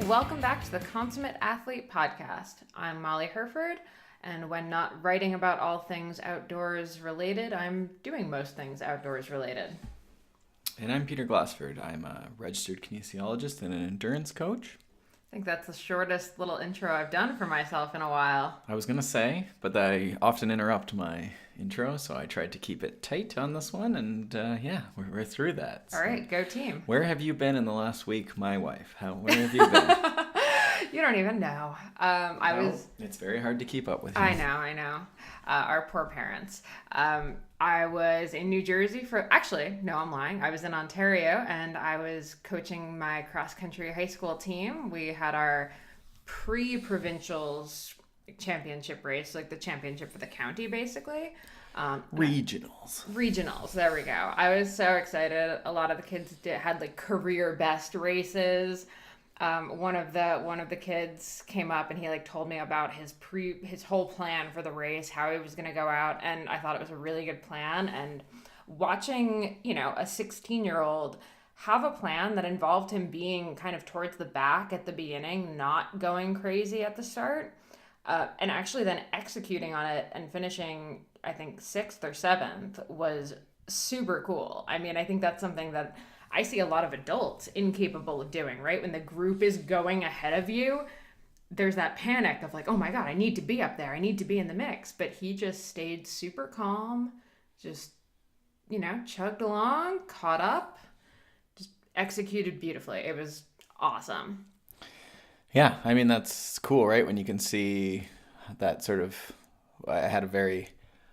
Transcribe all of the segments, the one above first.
welcome back to the Consummate Athlete Podcast. I'm Molly Herford, and when not writing about all things outdoors related, I'm doing most things outdoors related. And I'm Peter Glassford. I'm a registered kinesiologist and an endurance coach. I think that's the shortest little intro I've done for myself in a while. I was going to say, but I often interrupt my intro, so I tried to keep it tight on this one, and we're through that. So. All right, go team. Where have you been in the last week, my wife? Where have you been? You don't even know. It's very hard to keep up with you. I know. Our poor parents. I was in New Jersey I'm lying. I was in Ontario, and I was coaching my cross-country high school team. We had our pre-provincials championship race, like the championship for the county, basically. Regionals, there we go. I was so excited. A lot of the kids had like career best races. One of the kids came up and he like told me about his whole plan for the race, how he was going to go out, and I thought it was a really good plan. And watching, a 16-year-old have a plan that involved him being kind of towards the back at the beginning, not going crazy at the start, and actually then executing on it and finishing, I think 6th or 7th, was super cool. I mean, I think that's something that I see a lot of adults incapable of doing, right? When the group is going ahead of you, there's that panic of like, oh my God, I need to be up there. I need to be in the mix. But he just stayed super calm, just, chugged along, caught up, just executed beautifully. It was awesome. Yeah, I mean, that's cool, right? When you can see that sort of, I had a very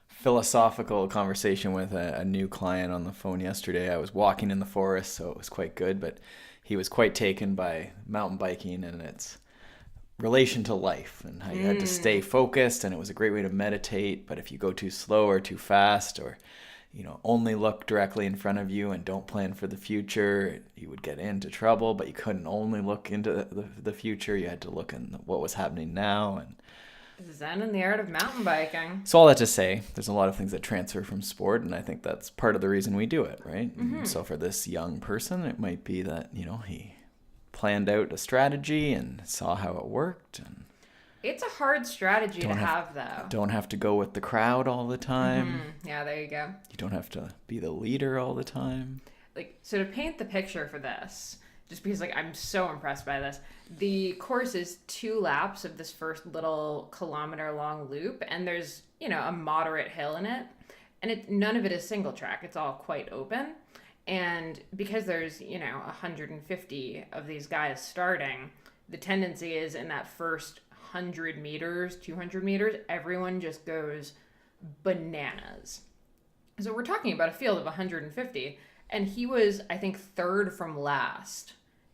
philosophical conversation with a new client on the phone yesterday. I was walking in the forest, so it was quite good, but he was quite taken by mountain biking and its relation to life and how you had to stay focused, and it was a great way to meditate. But if you go too slow or too fast, or only look directly in front of you and don't plan for the future, you would get into trouble. But you couldn't only look into the future, you had to look in what was happening now. And Zen in the art of mountain biking. So all that to say, there's a lot of things that transfer from sport, and I think that's part of the reason we do it, right? Mm-hmm. So for this young person, it might be that, he planned out a strategy and saw how it worked. And it's a hard strategy to have, though. Don't have to go with the crowd all the time. Mm-hmm. Yeah, there you go. You don't have to be the leader all the time. So to paint the picture for this, just because I'm so impressed by this. The course is 2 laps of this first little kilometer-long loop, and there's, a moderate hill in it. And none of it is single track. It's all quite open. And because there's, 150 of these guys starting, the tendency is in that first 100 meters, 200 meters, everyone just goes bananas. So we're talking about a field of 150, and he was, I think, 3rd from last,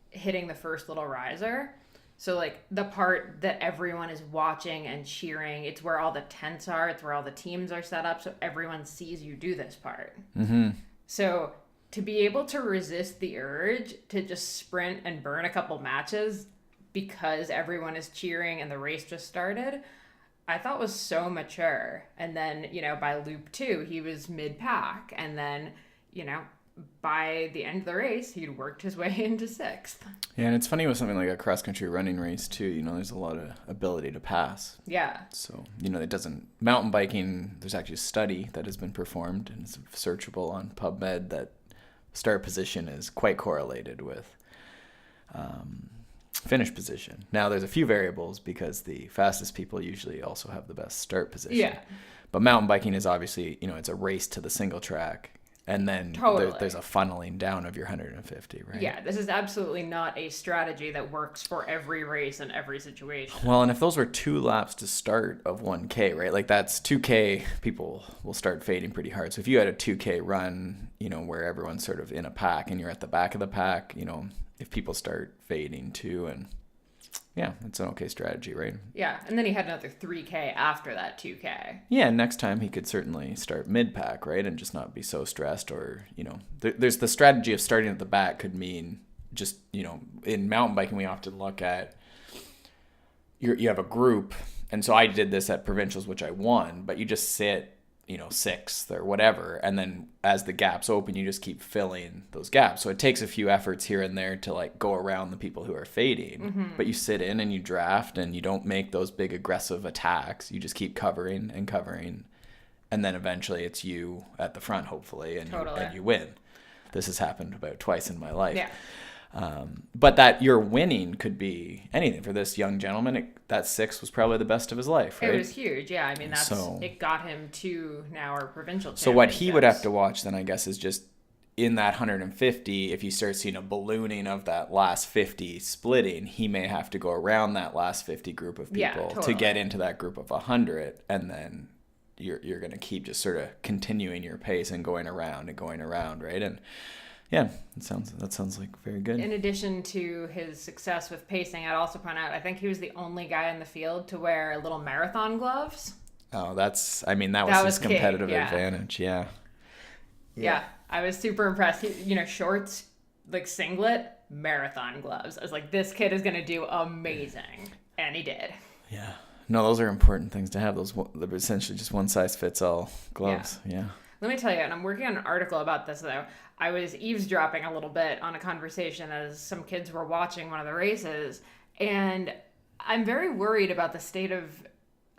hitting the first little riser. So the part that everyone is watching and cheering, it's where all the tents are, it's where all the teams are set up, so everyone sees you do this part. Mm-hmm. So to be able to resist the urge to just sprint and burn a couple matches because everyone is cheering and the race just started, I thought was so mature. And then, by loop 2, he was mid-pack, and then, by the end of the race, he'd worked his way into 6th. Yeah, and it's funny with something like a cross-country running race, too. There's a lot of ability to pass. Yeah. So, it doesn't... Mountain biking, there's actually a study that has been performed, and it's searchable on PubMed, that start position is quite correlated with finish position. Now, there's a few variables because the fastest people usually also have the best start position. Yeah. But mountain biking is obviously, it's a race to the single track. And then there's a funneling down of your 150, right? Yeah, this is absolutely not a strategy that works for every race and every situation. Well, and if those were 2 laps to start of 1K, right? That's 2K, people will start fading pretty hard. So if you had a 2K run, where everyone's sort of in a pack and you're at the back of the pack, if people start fading too, and yeah, it's an okay strategy, right? Yeah, and then he had another 3K after that 2K. Yeah, next time he could certainly start mid-pack, right? And just not be so stressed, or, there's the strategy of starting at the back could mean just, in mountain biking, we often look at, you have a group, and so I did this at provincials, which I won, but you just sit sixth or whatever. And then as the gaps open, you just keep filling those gaps. So it takes a few efforts here and there to like go around the people who are fading, but you sit in and you draft and you don't make those big aggressive attacks. You just keep covering and covering. And then eventually it's you at the front, hopefully, and you win. This has happened about twice in my life. Yeah. But that your winning could be anything. For this young gentleman, that 6 was probably the best of his life, right? It was huge, yeah. I mean, it got him to now our provincial championships. So what he would have to watch then, I guess, is just in that 150, if you start seeing a ballooning of that last 50 splitting, he may have to go around that last 50 group of people to get into that group of 100, and then you're going to keep just sort of continuing your pace and going around, right? And yeah, that sounds like very good. In addition to his success with pacing, I'd also point out, I think he was the only guy in the field to wear little marathon gloves. Oh, that was his competitive advantage. Yeah. Yeah. I was super impressed. Shorts, like singlet, marathon gloves. I was like, this kid is going to do amazing. And he did. Yeah. No, those are important things to have. Those they're essentially just one size fits all gloves. Yeah. Let me tell you, and I'm working on an article about this, though. I was eavesdropping a little bit on a conversation as some kids were watching one of the races, and I'm very worried about the state of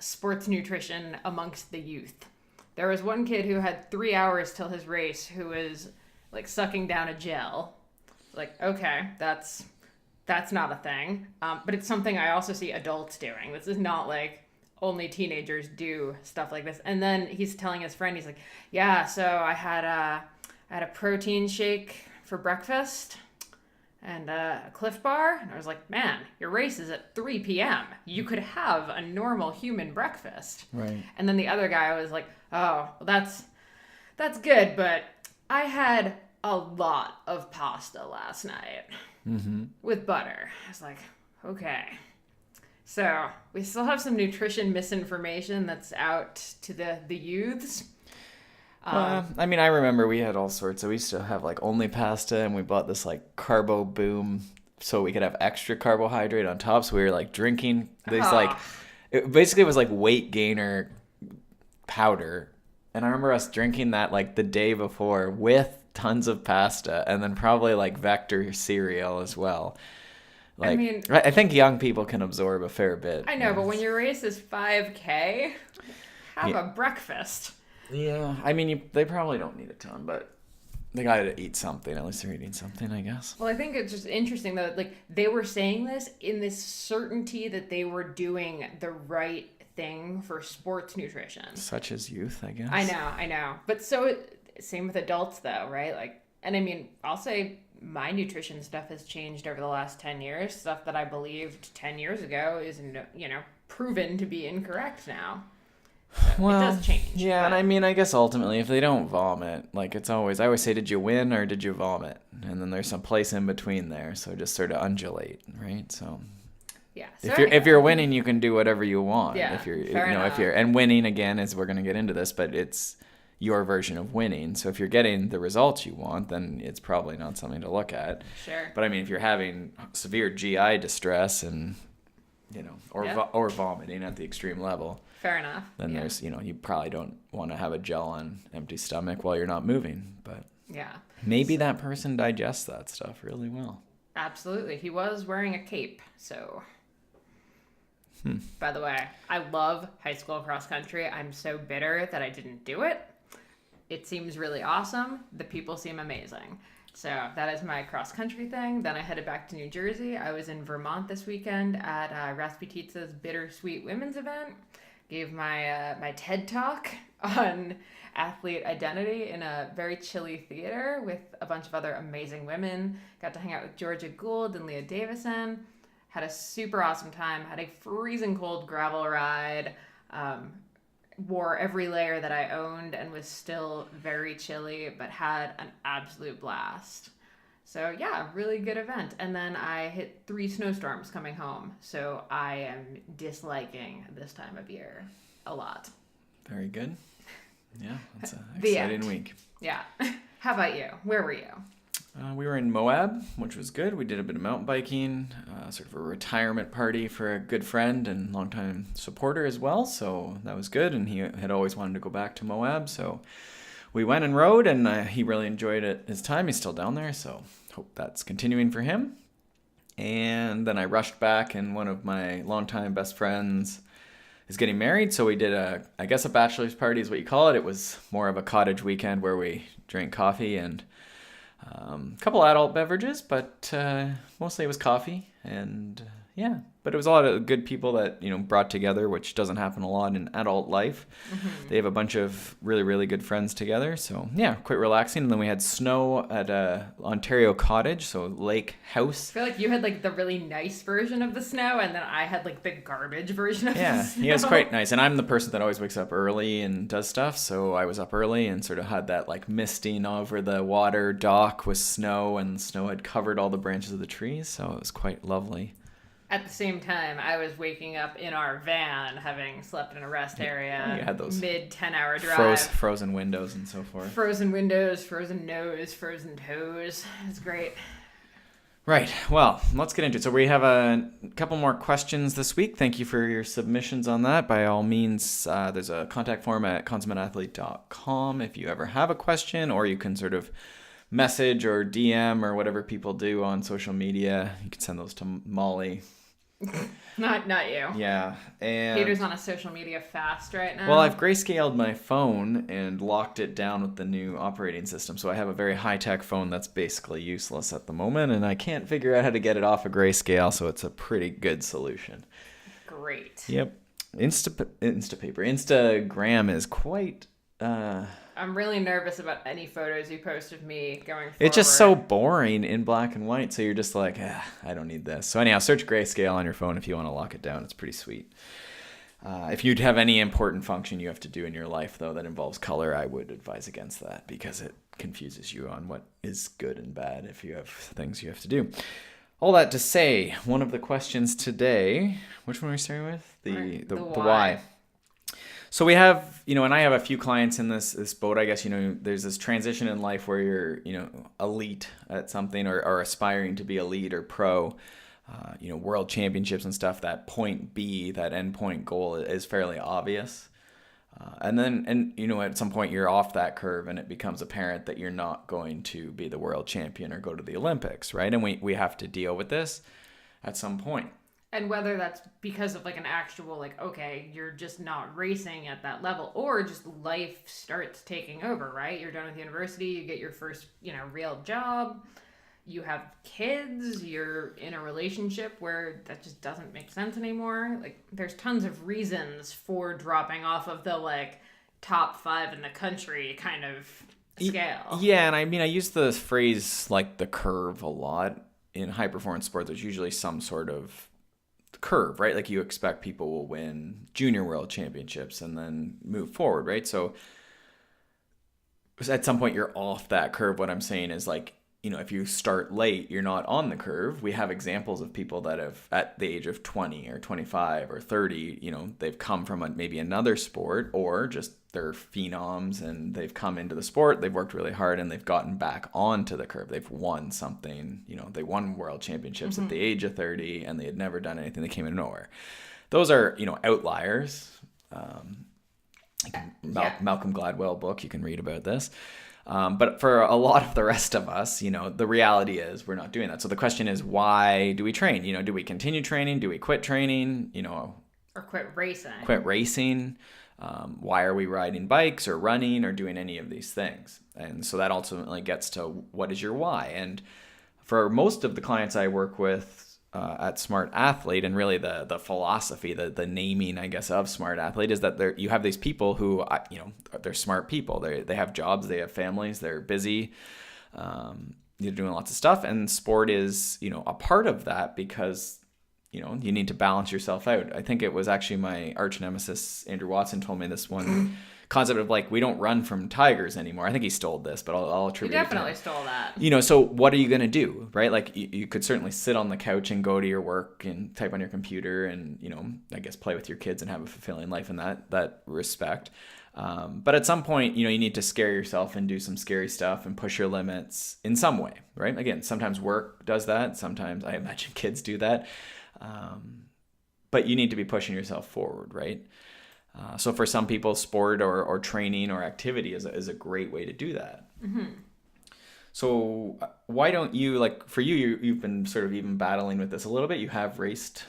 sports nutrition amongst the youth. There was one kid who had 3 hours till his race who was, like, sucking down a gel. Like, okay, that's not a thing. But it's something I also see adults doing. This is not, like, only teenagers do stuff like this. And then he's telling his friend, he's like, yeah, so I had a protein shake for breakfast and a Cliff Bar. And I was like, man, your race is at 3 p.m. You could have a normal human breakfast. Right. And then the other guy was like, oh, well, that's good, but I had a lot of pasta last night with butter. I was like, okay. So we still have some nutrition misinformation that's out to the youths. I remember we had all sorts. So we used to have like only pasta, and we bought this like Carbo Boom so we could have extra carbohydrate on top. So we were like drinking these it basically was like weight gainer powder. And I remember us drinking that like the day before with tons of pasta, and then probably like Vector cereal as well. Like, I think young people can absorb a fair bit. I know, but when your race is 5K, have a breakfast. Yeah, they probably don't need a ton, but they gotta eat something. At least they're eating something, I guess. Well, I think it's just interesting, though. Like, they were saying this in this certainty that they were doing the right thing for sports nutrition. Such as youth, I guess. I know. But same with adults, though, right? Like, and I'll say my nutrition stuff has changed over the last 10 years. Stuff that I believed 10 years ago is, proven to be incorrect now. So it does change. Yeah, but... and I guess ultimately, if they don't vomit, like I always say, did you win or did you vomit? And then there's some place in between there, so just sort of undulate, right? So yeah. If you're winning, you can do whatever you want. Yeah. If you're and winning again is we're gonna get into this, but it's your version of winning. So if you're getting the results you want, then it's probably not something to look at. Sure. But if you're having severe GI distress and or vomiting at the extreme level, fair enough. Then there's you probably don't want to have a gel on empty stomach while you're not moving. But yeah, maybe that person digests that stuff really well. Absolutely, he was wearing a cape, so. By the way, I love high school cross country. I'm so bitter that I didn't do it. It seems really awesome. The people seem amazing. So that is my cross country thing. Then I headed back to New Jersey. I was in Vermont this weekend at Rasputitsa's Bittersweet Women's event. Gave my TED talk on athlete identity in a very chilly theater with a bunch of other amazing women. Got to hang out with Georgia Gould and Leah Davison. Had a super awesome time. Had a freezing cold gravel ride. Wore every layer that I owned and was still very chilly, but had an absolute blast. So yeah, really good event. And then I hit 3 snowstorms coming home. So I am disliking this time of year a lot. Very good. Yeah, that's an exciting week. Yeah. How about you? Where were you? We were in Moab, which was good. We did a bit of mountain biking, sort of a retirement party for a good friend and longtime supporter as well. So that was good. And he had always wanted to go back to Moab. So we went and rode, and he really enjoyed it his time. He's still down there. So hope that's continuing for him. And then I rushed back, and one of my longtime best friends is getting married. So we did a bachelor's party is what you call it. It was more of a cottage weekend where we drank coffee and a couple adult beverages, but mostly it was coffee. And yeah, but it was a lot of good people that, brought together, which doesn't happen a lot in adult life. Mm-hmm. They have a bunch of really, really good friends together. So yeah, quite relaxing. And then we had snow at Ontario Cottage, so lake house. I feel like you had like the really nice version of the snow, and then I had like the garbage version of the snow. Yeah, it was quite nice. And I'm the person that always wakes up early and does stuff. So I was up early and sort of had that like misting over the water dock with snow, and the snow had covered all the branches of the trees. So it was quite lovely. At the same time, I was waking up in our van, having slept in a rest area. You had those mid 10-hour drive. Frozen windows and so forth. Frozen windows, frozen nose, frozen toes. It's great. Right. Well, let's get into it. So we have a couple more questions this week. Thank you for your submissions on that. By all means, there's a contact form at consummateathlete.com if you ever have a question, or you can sort of message or DM or whatever people do on social media. You can send those to Molly. Not you. Yeah. And Peter's on a social media fast right now. Well, I've grayscaled my phone and locked it down with the new operating system. So I have a very high-tech phone that's basically useless at the moment, and I can't figure out how to get it off of grayscale, so it's a pretty good solution. Great. Yep. Instagram is quite... I'm really nervous about any photos you post of me going forward. It's just so boring in black and white, so you're just like, I don't need this. So anyhow, search grayscale on your phone if you want to lock it down. It's pretty sweet. If you'd have any important function you have to do in your life, though, that involves color, I would advise against that, because it confuses you on what is good and bad if you have things you have to do. All that to say, one of the questions today, which one are we starting with? The why. So we have, and I have a few clients in this boat, I guess, there's this transition in life where you're, elite at something or aspiring to be elite or pro, world championships and stuff. That point B, that end point goal is fairly obvious. And at some point you're off that curve and it becomes apparent that you're not going to be the world champion or go to the Olympics, right? And we have to deal with this at some point. And whether that's because of like an actual, like, okay, you're just not racing at that level, or just life starts taking over, right? You're done with university, you get your first, real job, you have kids, you're in a relationship where that just doesn't make sense anymore. Like, there's tons of reasons for dropping off of the, like, top 5 in the country kind of scale. Yeah, and I use the phrase, like, the curve a lot. In high-performance sports, there's usually some sort of curve, right? Like, you expect people will win junior world championships and then move forward, right? So at some point you're off that curve. What I'm saying is, like, if you start late, you're not on the curve. We have examples of people that have, at the age of 20 or 25 or 30, they've come from maybe another sport, or just they're phenoms and they've come into the sport, they've worked really hard, and they've gotten back onto the curve. They've won something, they won world championships at the age of 30, and they had never done anything. They came in nowhere. Those are, outliers. Malcolm Gladwell book, you can read about this. But for a lot of the rest of us, the reality is we're not doing that. So the question is, why do we train? Do we continue training? Do we quit training? Or quit racing. Why are we riding bikes or running or doing any of these things? And so that ultimately gets to, what is your why? And for most of the clients I work with at Smart Athlete, and really the philosophy, the naming, I guess, of Smart Athlete is that you have these people who, they're smart people. They have jobs, they have families, they're busy, they're doing lots of stuff. And sport is, a part of that, because you need to balance yourself out. I think it was actually my arch nemesis, Andrew Watson, told me this one concept of, like, we don't run from tigers anymore. I think he stole this, but I'll attribute it to him. He definitely stole that. So what are you going to do, right? Like, you could certainly sit on the couch and go to your work and type on your computer and, I guess play with your kids and have a fulfilling life in that respect. But at some point, you need to scare yourself and do some scary stuff and push your limits in some way, right? Again, sometimes work does that. Sometimes I imagine kids do that. But you need to be pushing yourself forward, right? So for some people, sport or training or activity is a great way to do that. Mm-hmm. So why don't you, like for you've been sort of even battling with this a little bit. You have raced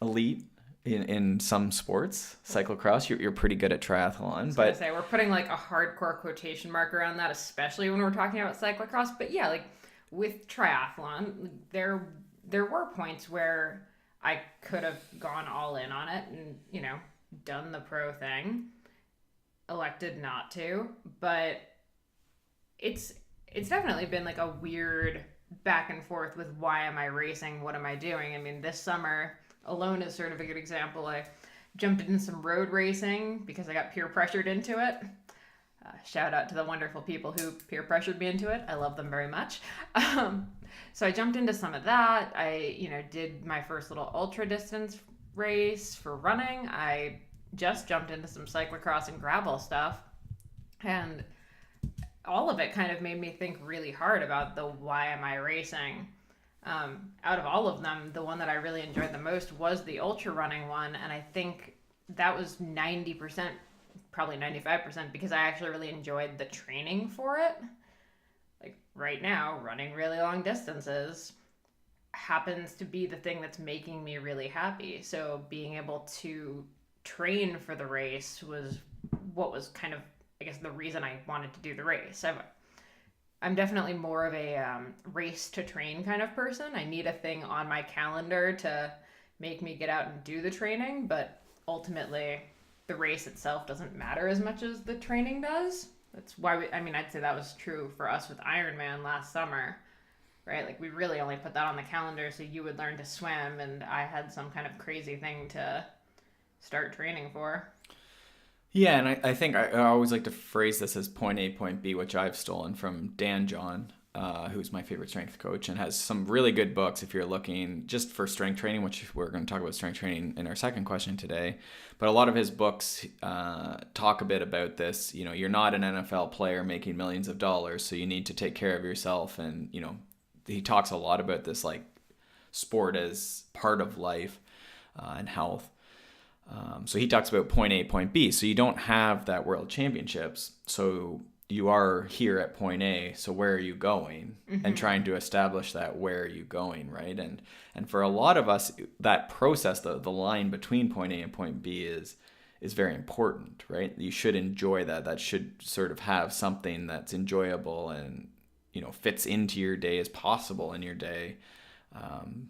elite in some sports, cyclocross. You're pretty good at triathlon, but we're putting like a hardcore quotation mark around that, especially when we're talking about cyclocross. But yeah, like with triathlon, there were points where I could have gone all in on it and done the pro thing. Elected not to, but it's definitely been like a weird back and forth with why am I racing? What am I doing? I mean, this summer alone is sort of a good example. I jumped into some road racing because I got peer pressured into it. Shout out to the wonderful people who peer pressured me into it. I love them very much. So I jumped into some of that. I, did my first little ultra distance race for running. I just jumped into some cyclocross and gravel stuff. And all of it kind of made me think really hard about the why am I racing. Out of all of them, the one that I really enjoyed the most was the ultra running one, and I think that was 90%, probably 95%, because I actually really enjoyed the training for it. Like right now, running really long distances happens to be the thing that's making me really happy. So being able to train for the race was what was kind of, I guess, the reason I wanted to do the race. I'm definitely more of a race to train kind of person. I need a thing on my calendar to make me get out and do the training, but ultimately the race itself doesn't matter as much as the training does. That's why I'd say that was true for us with Ironman last summer, right? Like we really only put that on the calendar so you would learn to swim and I had some kind of crazy thing to start training for. Yeah, and I think I always like to phrase this as point A, point B, which I've stolen from Dan John, who's my favorite strength coach and has some really good books if you're looking just for strength training, which we're going to talk about strength training in our second question today. But a lot of his books talk a bit about this. You're not an NFL player making millions of dollars, so you need to take care of yourself. And, he talks a lot about this, like sport as part of life and health. So he talks about point A, point B. So you don't have that world championships. So you are here at point A. So where are you going? Mm-hmm. And trying to establish that where are you going, right? And for a lot of us, that process, the line between point A and point B is very important, right? You should enjoy that. That should sort of have something that's enjoyable and, fits into your day as possible in your day.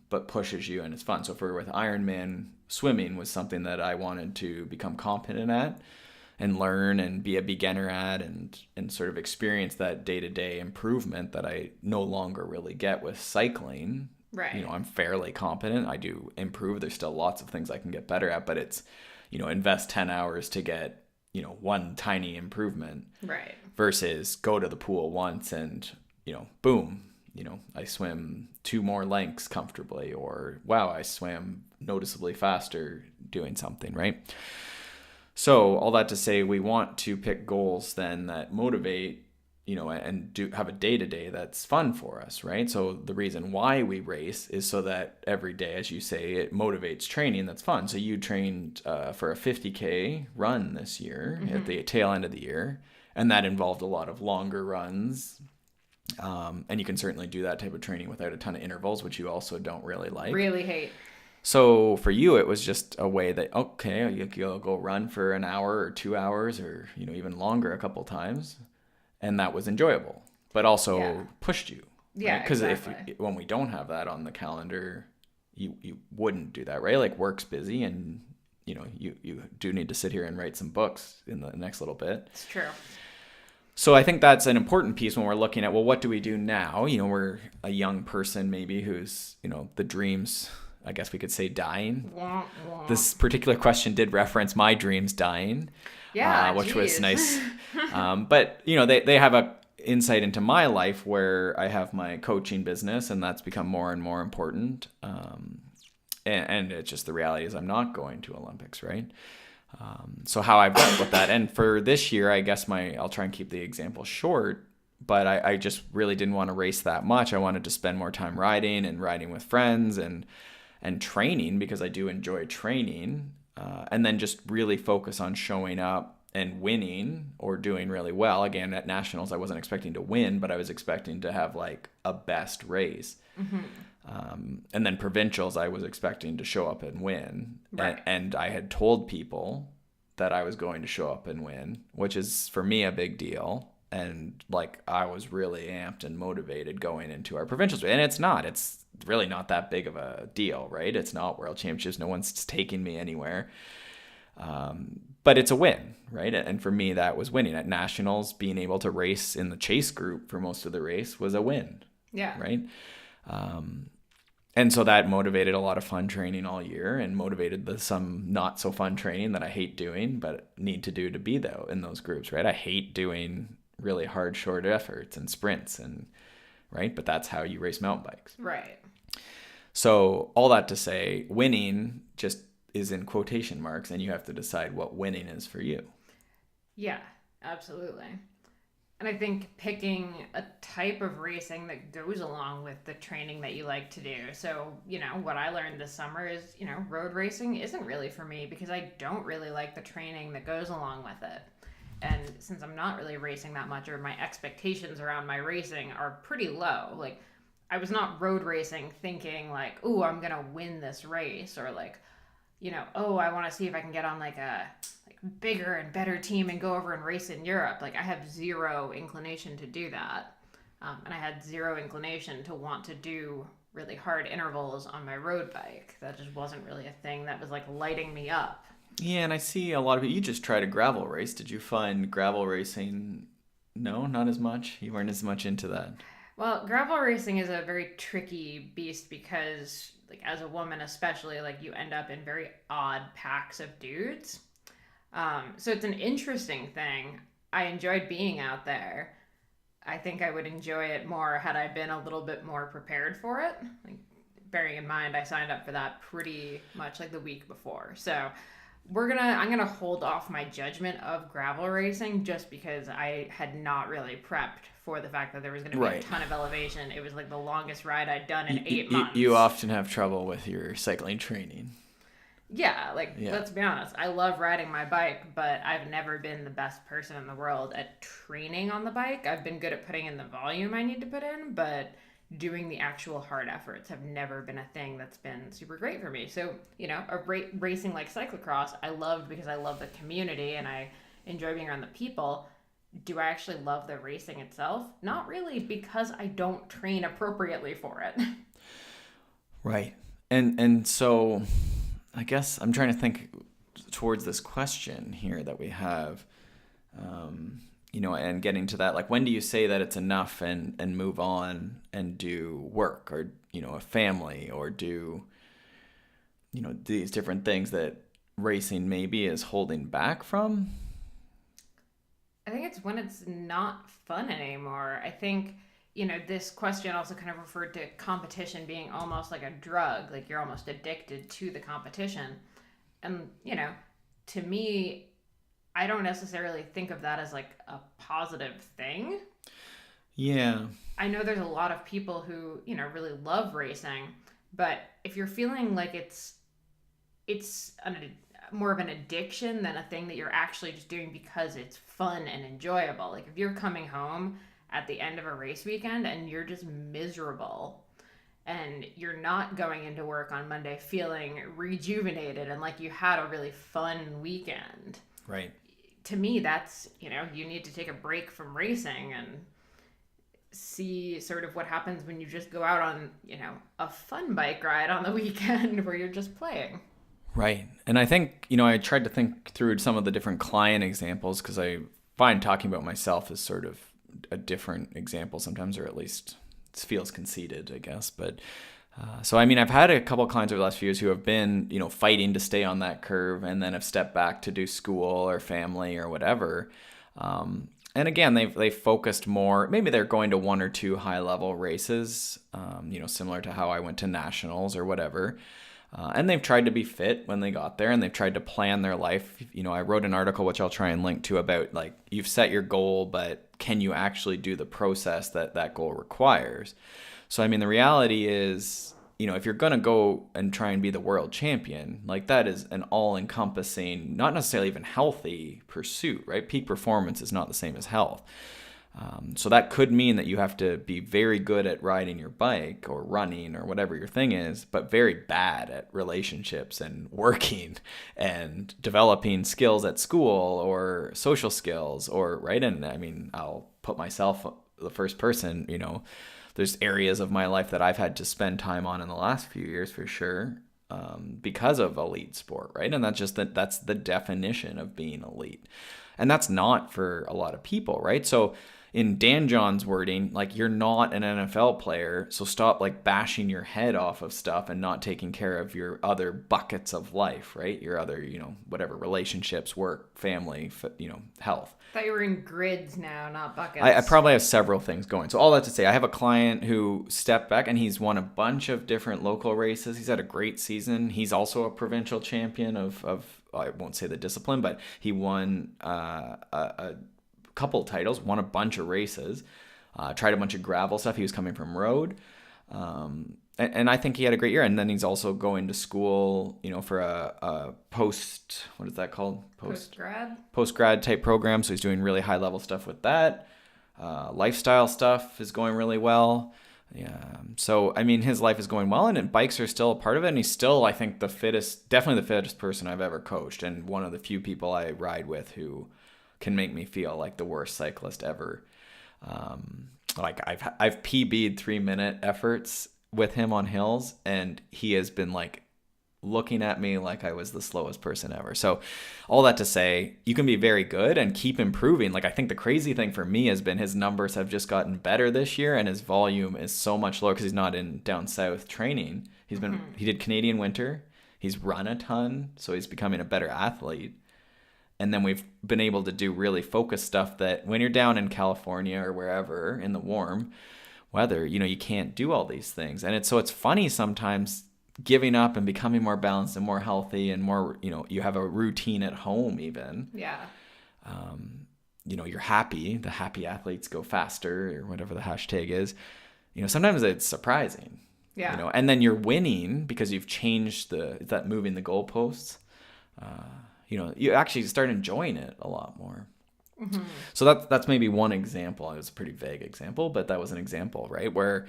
But pushes you and it's fun. So with Ironman, swimming was something that I wanted to become competent at and learn and be a beginner at and sort of experience that day-to-day improvement that I no longer really get with cycling. Right. I'm fairly competent. I do improve. There's still lots of things I can get better at, but it's, invest 10 hours to get, one tiny improvement. Right. Versus go to the pool once and, boom, I swim 2 more lengths comfortably, or wow, I swam noticeably faster doing something, right? So all that to say, we want to pick goals then that motivate, and have a day-to-day that's fun for us, right? So the reason why we race is so that every day, as you say, it motivates training that's fun. So you trained for a 50K run this year at the tail end of the year, and that involved a lot of longer runs. And you can certainly do that type of training without a ton of intervals, which you also don't really like. Really hate. So for you, it was just a way that, okay, you'll go run for an hour or 2 hours or, even longer a couple times. And that was enjoyable, but also pushed you. Yeah, because exactly. when we don't have that on the calendar, you wouldn't do that, right? Like work's busy and, you do need to sit here and write some books in the next little bit. It's true. So I think that's an important piece when we're looking at, well, what do we do now? We're a young person maybe who's, the dreams, I guess we could say, dying. Wah, wah. This particular question did reference my dreams dying, which was nice. But, they have a insight into my life where I have my coaching business and that's become more and more important. And it's just the reality is I'm not going to Olympics, right? So how I've dealt with that. And for this year, I guess I'll try and keep the example short, but I just really didn't want to race that much. I wanted to spend more time riding and riding with friends and training, because I do enjoy training, and then just really focus on showing up and winning or doing really well. Again, at nationals, I wasn't expecting to win, but I was expecting to have like a best race. And then provincials, I was expecting to show up and win. Right. And I had told people that I was going to show up and win, which is for me a big deal. And like, I was really amped and motivated going into our provincials. And it's really not that big of a deal, right? It's not world championships. No one's taking me anywhere. But it's a win, right? And for me, that was winning. At nationals, being able to race in the chase group for most of the race was a win. Yeah. Right. And so that motivated a lot of fun training all year, and motivated some not so fun training that I hate doing, but need to do to be though in those groups, right? I hate doing really hard short efforts and sprints, and right. But that's how you race mountain bikes. Right. So all that to say, winning just is in quotation marks, and you have to decide what winning is for you. Yeah, absolutely. And I think picking a type of racing that goes along with the training that you like to do. So, what I learned this summer is, road racing isn't really for me, because I don't really like the training that goes along with it. And since I'm not really racing that much, or my expectations around my racing are pretty low, like I was not road racing thinking like, oh, I'm going to win this race, or like, oh, I want to see if I can get on like a bigger and better team and go over and race in Europe. Like, I have zero inclination to do that. And I had zero inclination to want to do really hard intervals on my road bike. That just wasn't really a thing that was like lighting me up. Yeah, and I see a lot of you just tried a gravel race. Did you find gravel racing? No, not as much. You weren't as much into that. Well, gravel racing is a very tricky beast, because like as a woman especially, like you end up in very odd packs of dudes. So it's an interesting thing. I enjoyed being out there. I think I would enjoy it more had I been a little bit more prepared for it. Like, bearing in mind, I signed up for that pretty much like the week before. So I'm gonna hold off my judgment of gravel racing, just because I had not really prepped for the fact that there was going to be a ton of elevation. It was like the longest ride I'd done in 8 months. You often have trouble with your cycling training. Yeah, let's be honest. I love riding my bike, but I've never been the best person in the world at training on the bike. I've been good at putting in the volume I need to put in, but doing the actual hard efforts have never been a thing that's been super great for me. So, racing like cyclocross, I loved, because I love the community and I enjoy being around the people. Do I actually love the racing itself? Not really, because I don't train appropriately for it. Right. And so I guess I'm trying to think towards this question here that we have, and getting to that, like, when do you say that it's enough and move on and do work, or, a family, or do, these different things that racing maybe is holding back from? I think it's when it's not fun anymore. I think, this question also kind of referred to competition being almost like a drug, like you're almost addicted to the competition. And, to me, I don't necessarily think of that as like a positive thing. Yeah. I know there's a lot of people who, really love racing, but if you're feeling like it's more of an addiction than a thing that you're actually just doing because it's fun and enjoyable. Like, if you're coming home at the end of a race weekend and you're just miserable and you're not going into work on Monday feeling rejuvenated and like you had a really fun weekend. Right. To me, that's, you need to take a break from racing and see sort of what happens when you just go out on, a fun bike ride on the weekend where you're just playing. Right. And I think, I tried to think through some of the different client examples, because I find talking about myself is sort of a different example sometimes, or at least it feels conceited, I guess. But so, I've had a couple of clients over the last few years who have been, fighting to stay on that curve, and then have stepped back to do school or family or whatever. And again, they've focused more, maybe they're going to one or two high level races, similar to how I went to nationals or whatever. And they've tried to be fit when they got there, and they've tried to plan their life. I wrote an article, which I'll try and link to, about like, you've set your goal, but can you actually do the process that goal requires? So, I mean, the reality is, if you're going to go and try and be the world champion, like, that is an all-encompassing, not necessarily even healthy pursuit, right? Peak performance is not the same as health. So that could mean that you have to be very good at riding your bike or running or whatever your thing is, but very bad at relationships and working and developing skills at school or social skills, or right. And I mean, I'll put myself the first person, there's areas of my life that I've had to spend time on in the last few years for sure, because of elite sport, right? And that's the definition of being elite. And that's not for a lot of people, right? So in Dan John's wording, like, you're not an NFL player, so stop like bashing your head off of stuff and not taking care of your other buckets of life, right? Your other, whatever, relationships, work, family, health. I thought you were in grids now, not buckets. I probably have several things going. So all that to say, I have a client who stepped back and he's won a bunch of different local races. He's had a great season. He's also a provincial champion of I won't say the discipline, but he won a couple titles, won a bunch of races, tried a bunch of gravel stuff. He was coming from road. And I think he had a great year. And then he's also going to school, for a post, what is that called? Post-grad type program. So he's doing really high level stuff with that. Lifestyle stuff is going really well. Yeah. So, I mean, his life is going well, and bikes are still a part of it. And he's still, I think, definitely the fittest person I've ever coached. And one of the few people I ride with who can make me feel like the worst cyclist ever. Like, I've PB'd 3-minute efforts with him on hills, and he has been like looking at me like I was the slowest person ever. So all that to say, you can be very good and keep improving. Like, I think the crazy thing for me has been his numbers have just gotten better this year, and his volume is so much lower because he's not in down south training. He did Canadian winter. He's run a ton, so he's becoming a better athlete. And then we've been able to do really focused stuff that when you're down in California or wherever in the warm weather, you can't do all these things. And it's funny sometimes giving up and becoming more balanced and more healthy and more, you have a routine at home even. Yeah. You're happy. The happy athletes go faster, or whatever the hashtag is. Sometimes it's surprising. Yeah. And then you're winning because you've changed that moving the goalposts. You actually start enjoying it a lot more. Mm-hmm. So that's maybe one example. It was a pretty vague example, but that was an example, right? Where,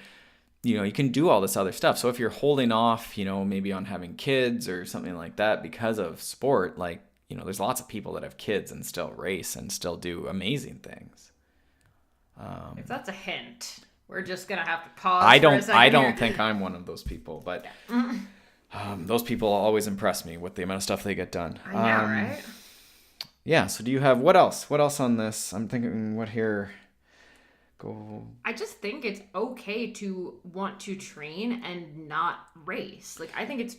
you can do all this other stuff. So if you're holding off, maybe on having kids or something like that because of sport, like, there's lots of people that have kids and still race and still do amazing things. If that's a hint, we're just going to have to pause for a second I don't think I'm one of those people, but... Yeah. Those people always impress me with the amount of stuff they get done. I know, right? Yeah. So do you have what else? What else on this? I'm thinking what here. Go. I just think it's okay to want to train and not race. Like, I think it's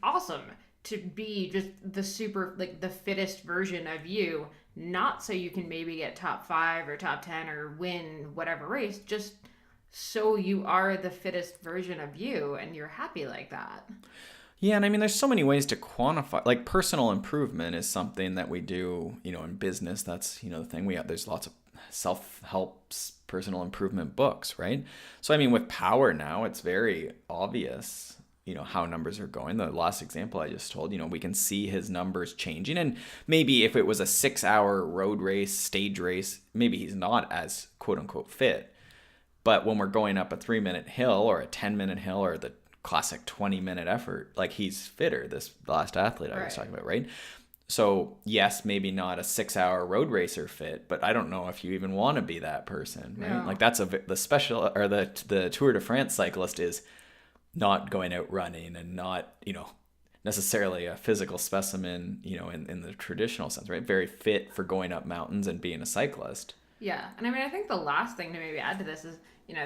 awesome to be just the super, like, the fittest version of you, not so you can maybe get top 5 or top 10 or win whatever race, just so you are the fittest version of you and you're happy like that. Yeah, and I mean, there's so many ways to quantify. Like, personal improvement is something that we do, in business. That's, the thing. There's lots of self-help, personal improvement books, right? So, I mean, with power now, it's very obvious, how numbers are going. The last example I just told, we can see his numbers changing. And maybe if it was a 6-hour road race, stage race, maybe he's not as quote unquote fit. But when we're going up a 3-minute hill or a 10-minute hill or the classic 20-minute effort, like, he's fitter, this last athlete I was talking about, right? So yes, maybe not a 6-hour road racer fit, but I don't know if you even want to be that person, right? No. Like, that's the special, or the Tour de France cyclist is not going out running and not, necessarily a physical specimen, in the traditional sense, right? Very fit for going up mountains and being a cyclist. Yeah. And I mean, I think the last thing to maybe add to this is,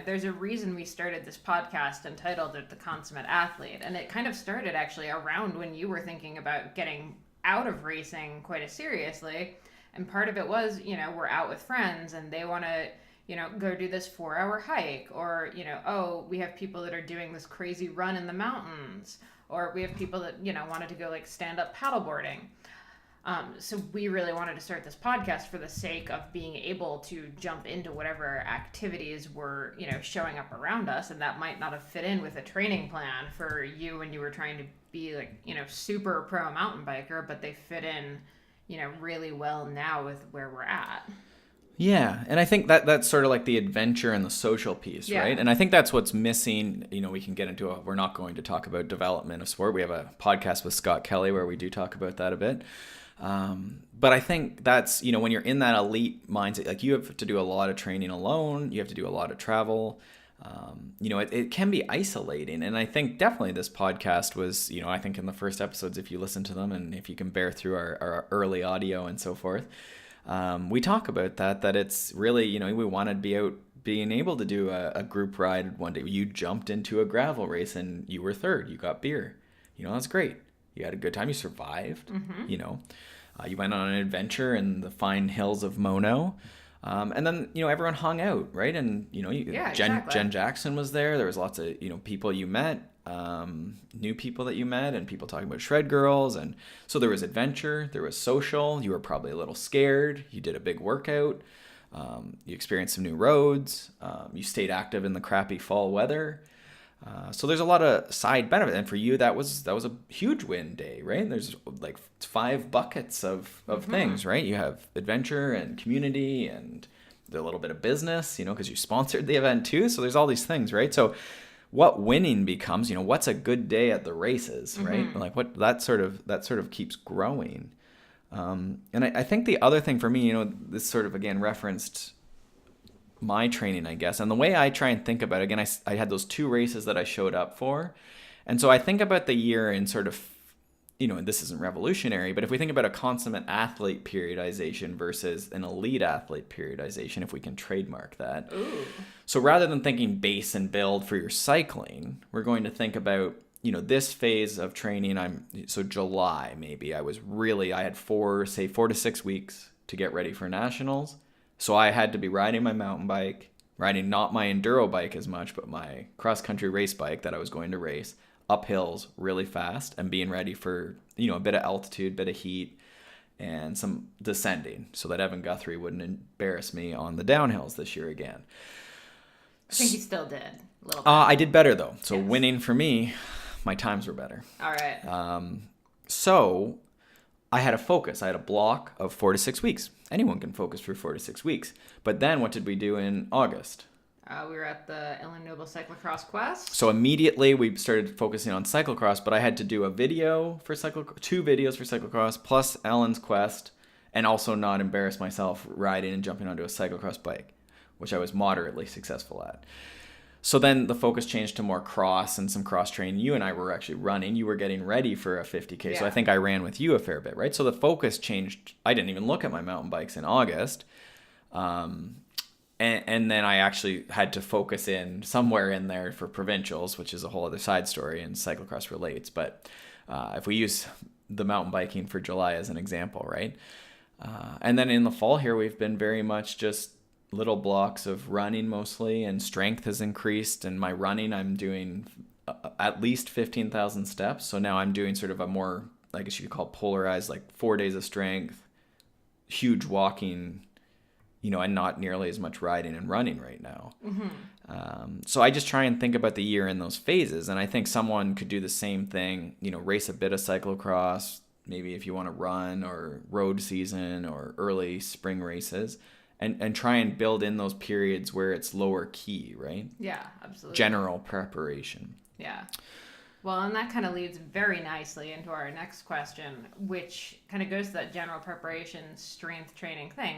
there's a reason we started this podcast entitled The Consummate Athlete. And it kind of started actually around when you were thinking about getting out of racing quite as seriously. And part of it was, we're out with friends and they want to, go do this 4-hour hike, or, oh, we have people that are doing this crazy run in the mountains, or we have people that, wanted to go like stand up paddleboarding. So we really wanted to start this podcast for the sake of being able to jump into whatever activities were, showing up around us. And that might not have fit in with a training plan for you when you were trying to be like, super pro mountain biker, but they fit in, really well now with where we're at. Yeah, and I think that's sort of like the adventure and the social piece, right? And I think that's what's missing. We can get into we're not going to talk about development of sport. We have a podcast with Scott Kelly where we do talk about that a bit. But I think that's, when you're in that elite mindset, like you have to do a lot of training alone, you have to do a lot of travel. It can be isolating. And I think definitely this podcast was, I think in the first episodes, if you listen to them and if you can bear through our early audio and so forth, we talk about that it's really, we want to be out being able to do a group ride one day. You jumped into a gravel race and you were third, you got beer, that's great. You had a good time. You survived, you went on an adventure in the fine hills of Mono. And then, everyone hung out, right? And, exactly. Jen Jackson was there. There was lots of, people you met, new people that you met, and people talking about Shred Girls. And so there was adventure, there was social. You were probably a little scared. You did a big workout. You experienced some new roads. You stayed active in the crappy fall weather. So there's a lot of side benefit, and for you that was a huge win day, right? There's like 5 buckets of things, right? You have adventure and community and a little bit of business, because you sponsored the event too. So there's all these things, right? So what winning becomes, what's a good day at the races, right? Like what that sort of keeps growing. And I think the other thing for me, this sort of again referenced my training, I guess. And the way I try and think about it, again, I had those 2 races that I showed up for. And so I think about the year in sort of, and this isn't revolutionary, but if we think about a consummate athlete periodization versus an elite athlete periodization, if we can trademark that. Ooh. So rather than thinking base and build for your cycling, we're going to think about, this phase of training. So July, maybe I had 4 to 6 weeks to get ready for nationals. So I had to be riding my mountain bike, riding not my enduro bike as much, but my cross-country race bike that I was going to race, up hills really fast, and being ready for, a bit of altitude, bit of heat, and some descending so that Evan Guthrie wouldn't embarrass me on the downhills this year again. I think you still did a little bit. I did better, though. So winning for me, my times were better. All right. So I had a focus. I had a block of 4 to 6 weeks. Anyone can focus for 4 to 6 weeks. But then what did we do in August? We were at the Ellen Noble Cyclocross Quest. So immediately we started focusing on cyclocross, but I had to do a video for 2 videos for cyclocross plus Ellen's Quest, and also not embarrass myself riding and jumping onto a cyclocross bike, which I was moderately successful at. So then the focus changed to more cross and some cross training. You and I were actually running. You were getting ready for a 50K. Yeah. So I think I ran with you a fair bit, right? So the focus changed. I didn't even look at my mountain bikes in August. And then I actually had to focus in somewhere in there for provincials, which is a whole other side story and cyclocross relates. But if we use the mountain biking for July as an example, right? And then in the fall here, we've been very much just little blocks of running mostly, and strength has increased. And my running, I'm doing at least 15,000 steps. So now I'm doing sort of a more, I guess you could call polarized, like 4 days of strength, huge walking, and not nearly as much riding and running right now. So I just try and think about the year in those phases. And I think someone could do the same thing, race a bit of cyclocross, maybe if you want to run, or road season or early spring races. And try and build in those periods where it's lower key, right? Yeah, absolutely. General preparation. Yeah. Well, and that kind of leads very nicely into our next question, which kind of goes to that general preparation, strength training thing,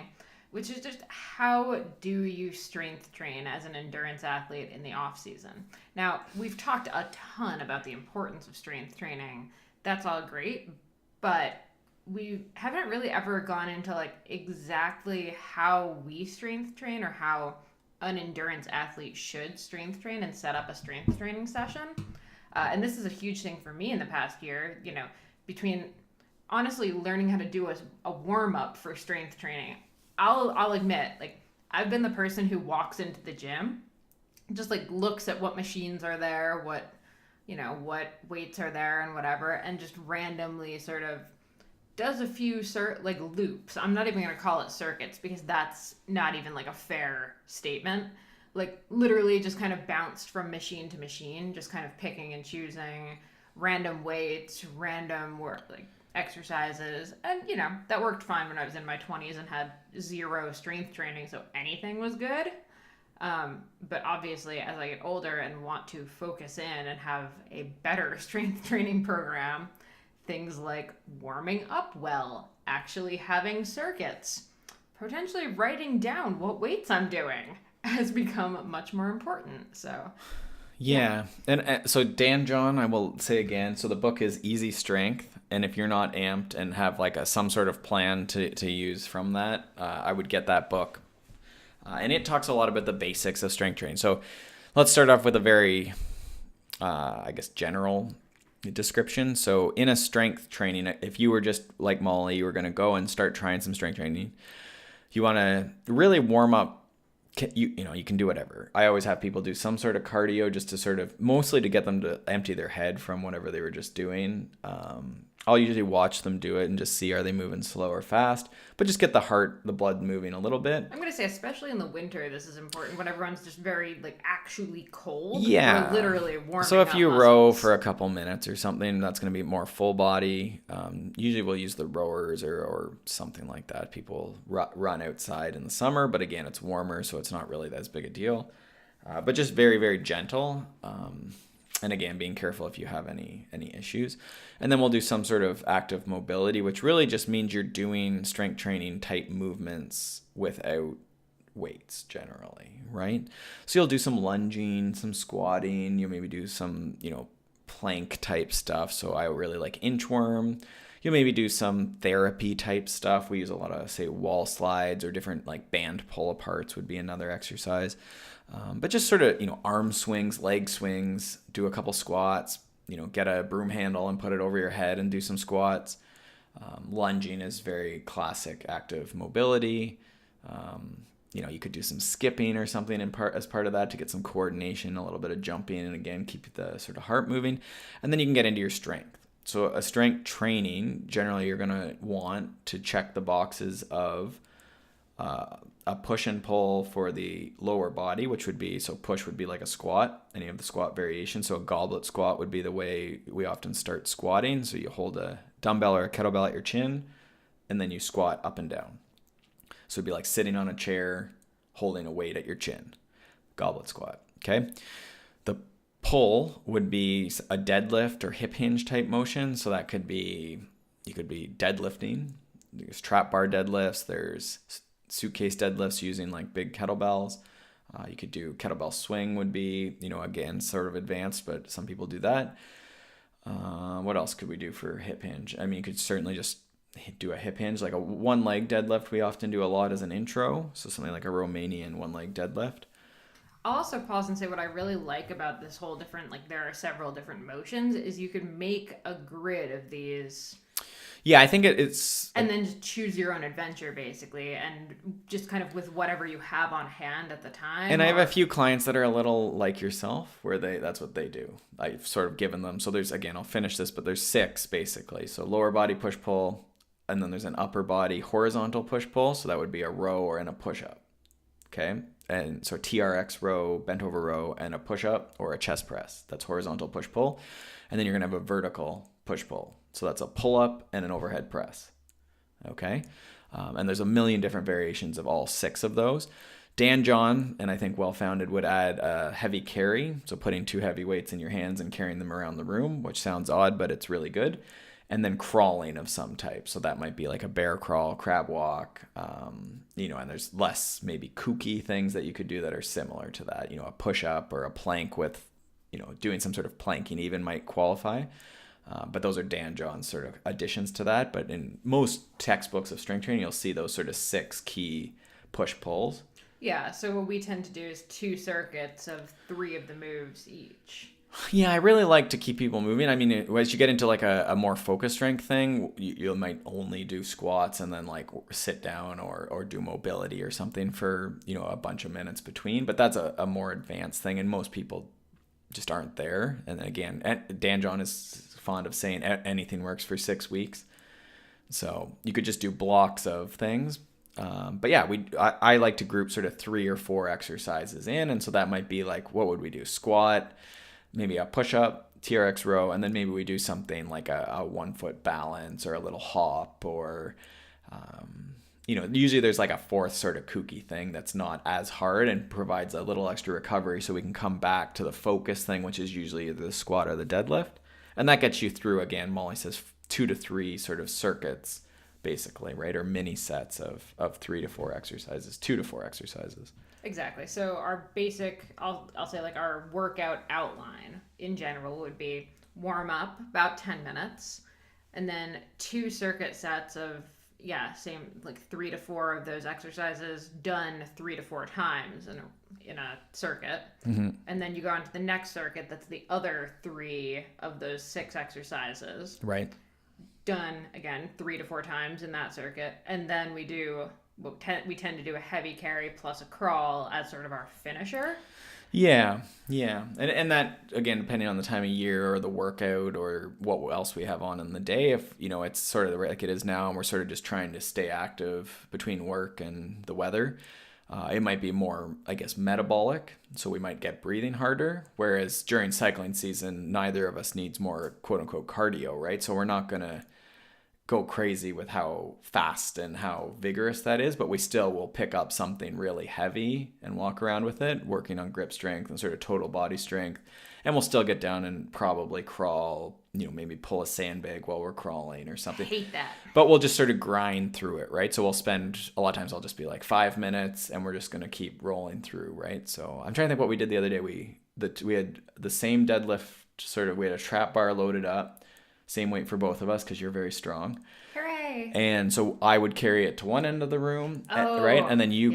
which is just how do you strength train as an endurance athlete in the off season? Now, we've talked a ton about the importance of strength training. That's all great, but we haven't really ever gone into like exactly how we strength train or how an endurance athlete should strength train and set up a strength training session. And this is a huge thing for me in the past year, between honestly learning how to do a warm up for strength training. I'll admit, like, I've been the person who walks into the gym, just like looks at what machines are there, what weights are there and whatever, and just randomly sort of does a few like loops. I'm not even going to call it circuits because that's not even like a fair statement. Like literally just kind of bounced from machine to machine, just kind of picking and choosing random weights, random work, like exercises. And that worked fine when I was in my 20s and had zero strength training, so anything was good. But obviously, as I get older and want to focus in and have a better strength training program, things like warming up well, actually having circuits, potentially writing down what weights I'm doing has become much more important. So, Yeah. And so Dan John, I will say again, so the book is Easy Strength. And if you're not amped and have like some sort of plan to use from that, I would get that book. And it talks a lot about the basics of strength training. So let's start off with a very, I guess, general description. So in a strength training, if you were just like Molly, you were going to go and start trying some strength training, you want to really warm up. You can do whatever. I always have people do some sort of cardio just to sort of, mostly to get them to empty their head from whatever they were just doing. I'll usually watch them do it and just see, are they moving slow or fast, but just get the blood moving a little bit. I'm going to say, especially in the winter, this is important when everyone's just very like actually cold. Yeah. We're literally warming So if up you muscles. row for a couple minutes or something, that's going to be more full body. Usually we'll use the rowers or something like that. People run outside in the summer, but again, it's warmer, so it's not really as big a deal. But just very, very gentle. And again, being careful if you have any issues. And then we'll do some sort of active mobility, which really just means you're doing strength training type movements without weights generally, right? So you'll do some lunging, some squatting, you'll maybe do some, plank type stuff. So I really like inchworm. You'll maybe do some therapy type stuff. We use a lot of, say, wall slides or different like band pull aparts would be another exercise. But just sort of, arm swings, leg swings, do a couple squats, get a broom handle and put it over your head and do some squats. Lunging is very classic active mobility. You could do some skipping or something as part of that to get some coordination, a little bit of jumping, and again, keep the sort of heart moving. And then you can get into your strength. So a strength training, generally you're going to want to check the boxes of a push and pull for the lower body, which would be, so push would be like a squat, any of the squat variations. So a goblet squat would be the way we often start squatting. So you hold a dumbbell or a kettlebell at your chin, and then you squat up and down. So it'd be like sitting on a chair, holding a weight at your chin, goblet squat, okay? The pull would be a deadlift or hip hinge type motion. So that could be, you could be deadlifting. There's trap bar deadlifts, there's suitcase deadlifts using like big kettlebells. You could do kettlebell swing would be, again, sort of advanced, but some people do that. What else could we do for hip hinge? I mean, you could certainly just do a hip hinge, like a one leg deadlift. We often do a lot as an intro. So something like a Romanian one leg deadlift. I'll also pause and say what I really like about this whole different, like there are several different motions, is you can make a grid of these. Yeah, I think it's... And then just choose your own adventure, basically, and just kind of with whatever you have on hand at the time. And I have a few clients that are a little like yourself, where that's what they do. I've sort of given them, so there's, again, I'll finish this, but there's 6, basically. So lower body push-pull, and then there's an upper body horizontal push-pull, so that would be a row or in a push-up, okay? And so TRX row, bent over row, and a push-up or a chest press. That's horizontal push-pull. And then you're going to have a vertical push-pull. So that's a pull-up and an overhead press, okay? And there's a million different variations of all 6 of those. Dan John, and I think well-founded, would add a heavy carry, so putting 2 heavy weights in your hands and carrying them around the room, which sounds odd, but it's really good. And then crawling of some type. So that might be like a bear crawl, crab walk, and there's less maybe kooky things that you could do that are similar to that. A push-up or a plank with, doing some sort of planking even might qualify. But those are Dan John's sort of additions to that. But in most textbooks of strength training, you'll see those sort of 6 key push-pulls. Yeah, so what we tend to do is 2 circuits of 3 of the moves each. Yeah, I really like to keep people moving. I mean, as you get into like a more focused strength thing, you might only do squats and then like sit down or do mobility or something for, a bunch of minutes between. But that's a more advanced thing, and most people just aren't there. And again, Dan John is fond of saying anything works for 6 weeks. So you could just do blocks of things. But yeah, I like to group sort of 3 or 4 exercises in. And so that might be like, what would we do? Squat, maybe a push-up, TRX row, and then maybe we do something like a 1-foot balance or a little hop or, usually there's like a fourth sort of kooky thing that's not as hard and provides a little extra recovery so we can come back to the focus thing, which is usually either the squat or the deadlift. And that gets you through, again, Molly says 2 to 3 sort of circuits, basically, right? Or mini sets of 3 to 4 exercises, 2 to 4 exercises. Exactly. So our basic, I'll say like our workout outline in general would be warm up about 10 minutes, and then 2 circuit sets of, same like 3 to 4 of those exercises done 3 to 4 times in a circuit. Mm-hmm. And then you go on to the next circuit. That's the other 3 of those 6 exercises. Right. Done again 3 to 4 times in that circuit. And then we tend to do a heavy carry plus a crawl as sort of our finisher. Yeah. And that, again, depending on the time of year or the workout or what else we have on in the day, if, it's sort of like it is now and we're sort of just trying to stay active between work and the weather, it might be more, I guess, metabolic. So we might get breathing harder. Whereas during cycling season, neither of us needs more quote unquote cardio, right? So we're not going to go crazy with how fast and how vigorous that is, but we still will pick up something really heavy and walk around with it, working on grip strength and sort of total body strength. And we'll still get down and probably crawl, maybe pull a sandbag while we're crawling or something. I hate that. But we'll just sort of grind through it, right? So we'll spend, a lot of times I'll just be like 5 minutes and we're just going to keep rolling through, right? So I'm trying to think what we did the other day. We had the same deadlift, we had a trap bar loaded up. Same weight for both of us because you're very strong. Hooray! And so I would carry it to one end of the room, right? And then you,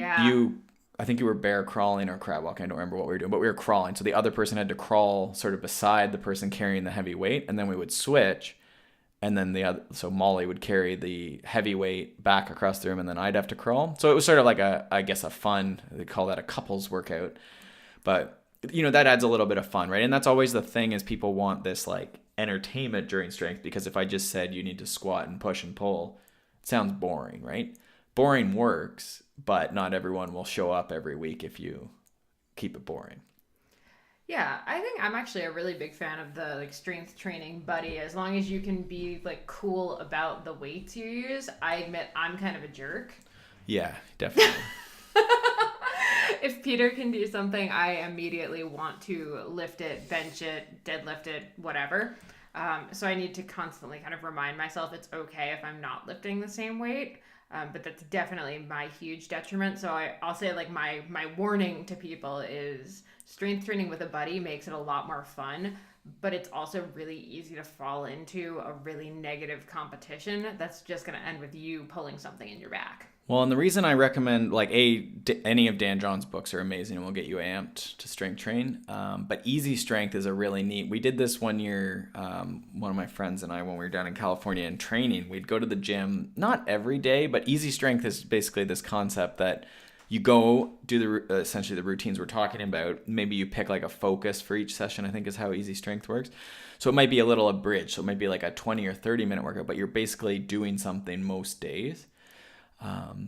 I think you were bear crawling or crab walking. I don't remember what we were doing, but we were crawling. So the other person had to crawl sort of beside the person carrying the heavy weight, and then we would switch. And then so Molly would carry the heavy weight back across the room, and then I'd have to crawl. So it was sort of like a fun, they call that a couples workout. But, that adds a little bit of fun, right? And that's always the thing is people want this like entertainment during strength, because if I just said you need to squat and push and pull, it sounds boring, right? Boring works, but not everyone will show up every week if you keep it boring. Yeah, I think I'm actually a really big fan of the like strength training buddy. As long as you can be like cool about the weights you use. I admit I'm kind of a jerk. Yeah, definitely. If Peter can do something, I immediately want to lift it, bench it, deadlift it, whatever. So I need to constantly kind of remind myself it's okay if I'm not lifting the same weight. But that's definitely my huge detriment. So I'll say like my warning to people is strength training with a buddy makes it a lot more fun, but it's also really easy to fall into a really negative competition that's just going to end with you pulling something in your back. Well, and the reason I recommend, like, any of Dan John's books are amazing and will get you amped to strength train. But Easy Strength is a really neat. We did this one year, one of my friends and I, when we were down in California in training, we'd go to the gym, not every day, but Easy Strength is basically this concept that you go do essentially the routines we're talking about. Maybe you pick like a focus for each session, I think is how Easy Strength works. So it might be a little abridged. So it might be like a 20 or 30 minute workout, but you're basically doing something most days.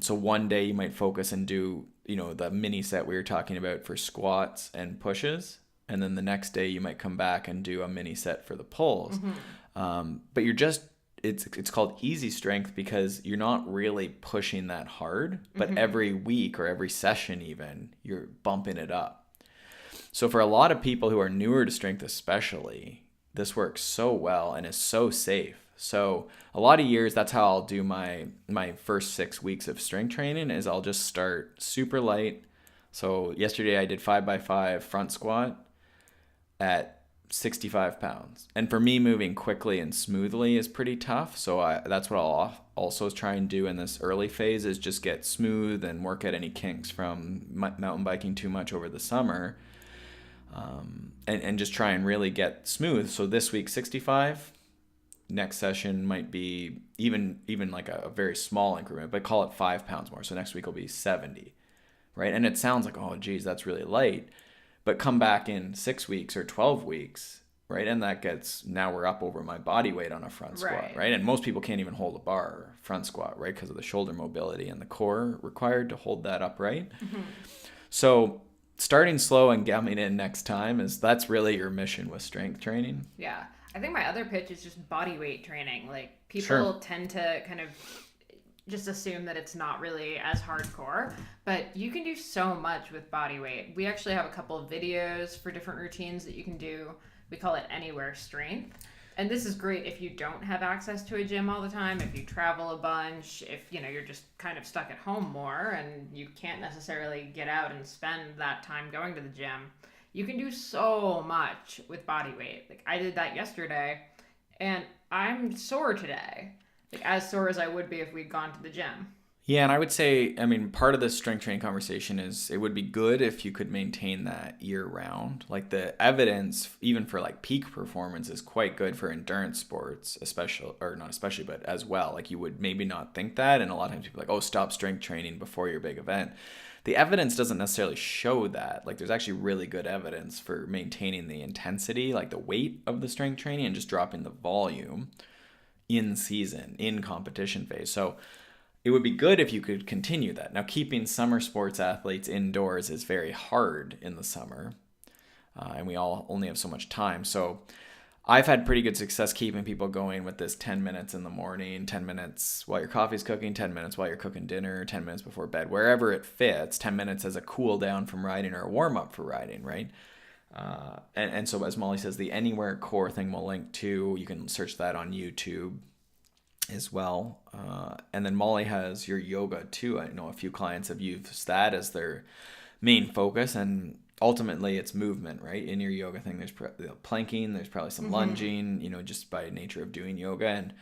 So one day you might focus and do, the mini set we were talking about for squats and pushes. And then the next day you might come back and do a mini set for the pulls. Mm-hmm. But it's called Easy Strength because you're not really pushing that hard, but mm-hmm. every week or every session even, you're bumping it up. So for a lot of people who are newer to strength especially, this works so well and is so safe. So a lot of years, that's how I'll do my first 6 weeks of strength training is I'll just start super light. So yesterday I did 5x5 front squat at 65 pounds. And for me, moving quickly and smoothly is pretty tough. So that's what I'll also try and do in this early phase is just get smooth and work at any kinks from mountain biking too much over the summer. and just try and really get smooth. So this week 65, next session might be even like a very small increment, but call it 5 pounds more. So next week will be 70, right? And it sounds like, oh geez, that's really light, but come back in 6 weeks or 12 weeks, right? And that gets, now we're up over my body weight on a front squat, right? And most people can't even hold a bar front squat, right? Because of the shoulder mobility and the core required to hold that upright. Mm-hmm. So starting slow and coming in next time that's really your mission with strength training. Yeah. I think my other pitch is just body weight training. Like people tend to kind of just assume that it's not really as hardcore, but you can do so much with body weight. We actually have a couple of videos for different routines that you can do. We call it Anywhere Strength. And this is great if you don't have access to a gym all the time, if you travel a bunch, if you're just kind of stuck at home more and you can't necessarily get out and spend that time going to the gym. You can do so much with body weight. Like I did that yesterday and I'm sore today. Like as sore as I would be if we'd gone to the gym. Yeah, and I would say, part of the strength training conversation is it would be good if you could maintain that year round. Like the evidence, even for like peak performance, is quite good for endurance sports, not especially, but as well. Like you would maybe not think that, and a lot of times people are like, oh, stop strength training before your big event. The evidence doesn't necessarily show that. Like there's actually really good evidence for maintaining the intensity, like the weight of the strength training, and just dropping the volume in season, in competition phase. So it would be good if you could continue that. Now, keeping summer sports athletes indoors is very hard in the summer, and we all only have so much time. So I've had pretty good success keeping people going with this 10 minutes in the morning, 10 minutes while your coffee's cooking, 10 minutes while you're cooking dinner, 10 minutes before bed, wherever it fits, 10 minutes as a cool down from riding or a warm up for riding, right? And so as Molly says, the Anywhere Core thing we'll link to. You can search that on YouTube as well. And then Molly has your yoga too. I know a few clients have used that as their main focus, and ultimately it's movement, right? In your yoga thing, there's planking, there's probably some lunging, just by nature of doing yoga. And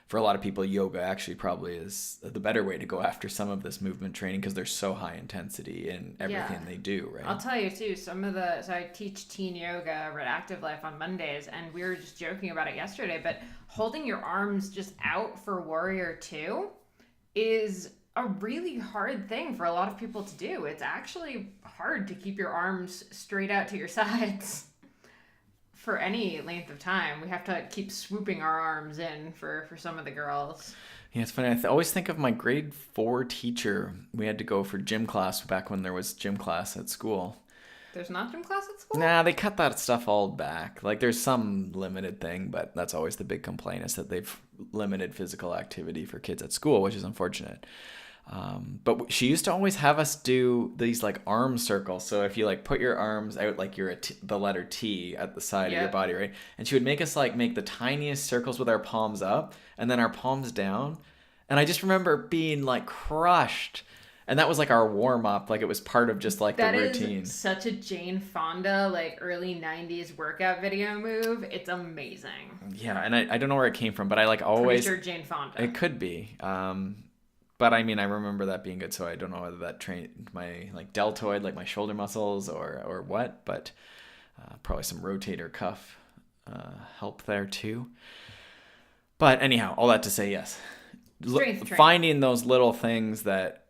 for a lot of people, yoga actually probably is the better way to go after some of this movement training because they're so high intensity in everything they do, right? I'll tell you too, so I teach teen yoga over at Active Life on Mondays, and we were just joking about it yesterday, but holding your arms just out for Warrior 2 is a really hard thing for a lot of people to do. It's actually hard to keep your arms straight out to your sides for any length of time. We have to keep swooping our arms in for some of the girls. Yeah, it's funny. I always think of my grade 4 teacher. We had to go for gym class back when there was gym class at school. There's not gym class at school? Nah, they cut that stuff all back. Like there's some limited thing, but that's always the big complaint is that they've limited physical activity for kids at school, which is unfortunate. But she used to always have us do these like arm circles. So if you like put your arms out like you're the letter T at the side of your body, right? And she would make us like make the tiniest circles with our palms up and then our palms down. And I just remember being like crushed. And that was like our warm up. Like it was part of just like the routine. That is such a Jane Fonda, like early 90s workout video move. It's amazing. Yeah. And I don't know where it came from, but I like always. Pretty sure Jane Fonda. It could be. But I mean, I remember that being good, so I don't know whether that trained my like deltoid, like my shoulder muscles, or what. But probably some rotator cuff help there too. But anyhow, all that to say, yes, finding those little things that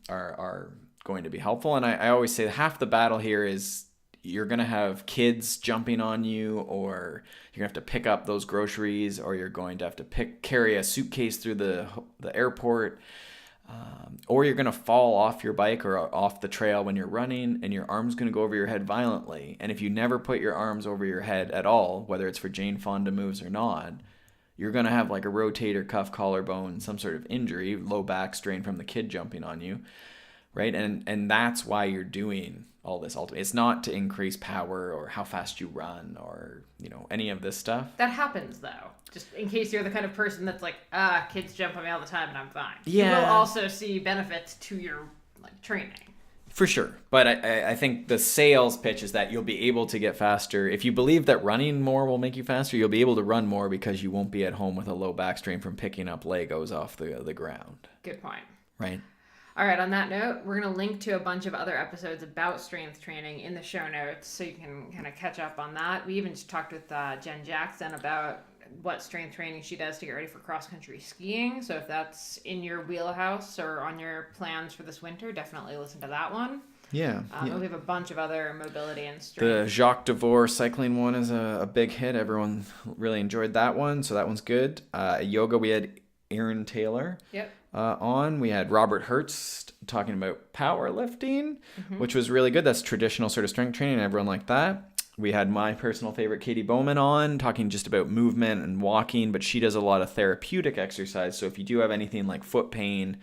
are going to be helpful. And I always say half the battle here is you're gonna have kids jumping on you, or you're gonna have to pick up those groceries, or you're going to have to carry a suitcase through the airport, or you're gonna fall off your bike or off the trail when you're running, and your arm's gonna go over your head violently. And if you never put your arms over your head at all, whether it's for Jane Fonda moves or not, you're gonna have like a rotator cuff, collarbone, some sort of injury, low back strain from the kid jumping on you, right? And that's why you're doing all this ultimately. It's not to increase power or how fast you run or any of this stuff. That happens though. Just in case you're the kind of person that's like, kids jump on me all the time and I'm fine. Yeah. You will also see benefits to your training. For sure. But I think the sales pitch is that you'll be able to get faster. If you believe that running more will make you faster, you'll be able to run more because you won't be at home with a low back strain from picking up Legos off the ground. Good point. Right. All right, on that note, we're going to link to a bunch of other episodes about strength training in the show notes so you can kind of catch up on that. We even just talked with Jen Jackson about what strength training she does to get ready for cross-country skiing. So if that's in your wheelhouse or on your plans for this winter, definitely listen to that one. Yeah. We have a bunch of other mobility and The strength. Jacques Devore cycling one is a big hit. Everyone really enjoyed that one, so that one's good. Yoga, we had Aaron Taylor on. We had Robert Hertz talking about powerlifting, which was really good. That's traditional sort of strength training, and everyone liked that. We had my personal favorite, Katie Bowman, on talking just about movement and walking, but she does a lot of therapeutic exercise. So if you do have anything like foot pain,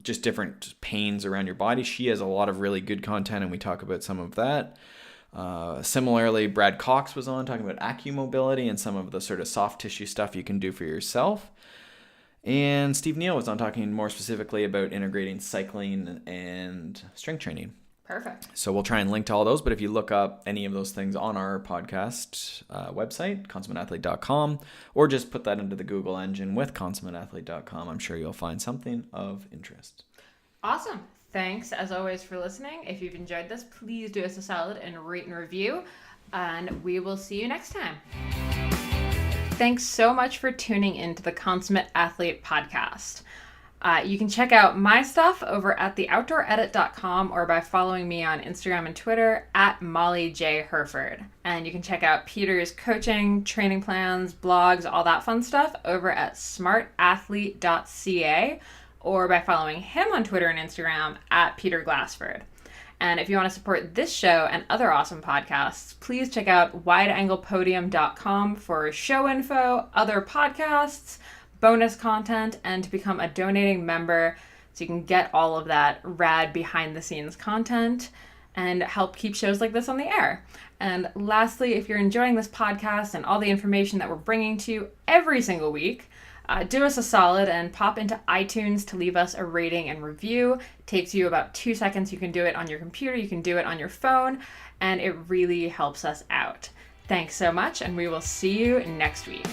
just different pains around your body, she has a lot of really good content, and we talk about some of that. Similarly, Brad Cox was on talking about acumobility and some of the sort of soft tissue stuff you can do for yourself. And Steve Neal was on talking more specifically about integrating cycling and strength training. Perfect. So we'll try and link to all those, but if you look up any of those things on our podcast website, consummateathlete.com, or just put that into the Google engine with consummateathlete.com, I'm sure you'll find something of interest. Awesome. Thanks, as always, for listening. If you've enjoyed this, please do us a solid and rate and review, and we will see you next time. Thanks so much for tuning into the Consummate Athlete podcast. You can check out my stuff over at theoutdooredit.com or by following me on Instagram and Twitter at Molly J. Herford. And you can check out Peter's coaching, training plans, blogs, all that fun stuff over at smartathlete.ca or by following him on Twitter and Instagram at Peter Glassford. And if you want to support this show and other awesome podcasts, please check out wideanglepodium.com for show info, other podcasts, bonus content, and to become a donating member so you can get all of that rad behind the scenes content and help keep shows like this on the air. And lastly, if you're enjoying this podcast and all the information that we're bringing to you every single week, do us a solid and pop into iTunes to leave us a rating and review. It takes you about 2 seconds. You can do it on your computer, you can do it on your phone, and it really helps us out. Thanks so much, and we will see you next week.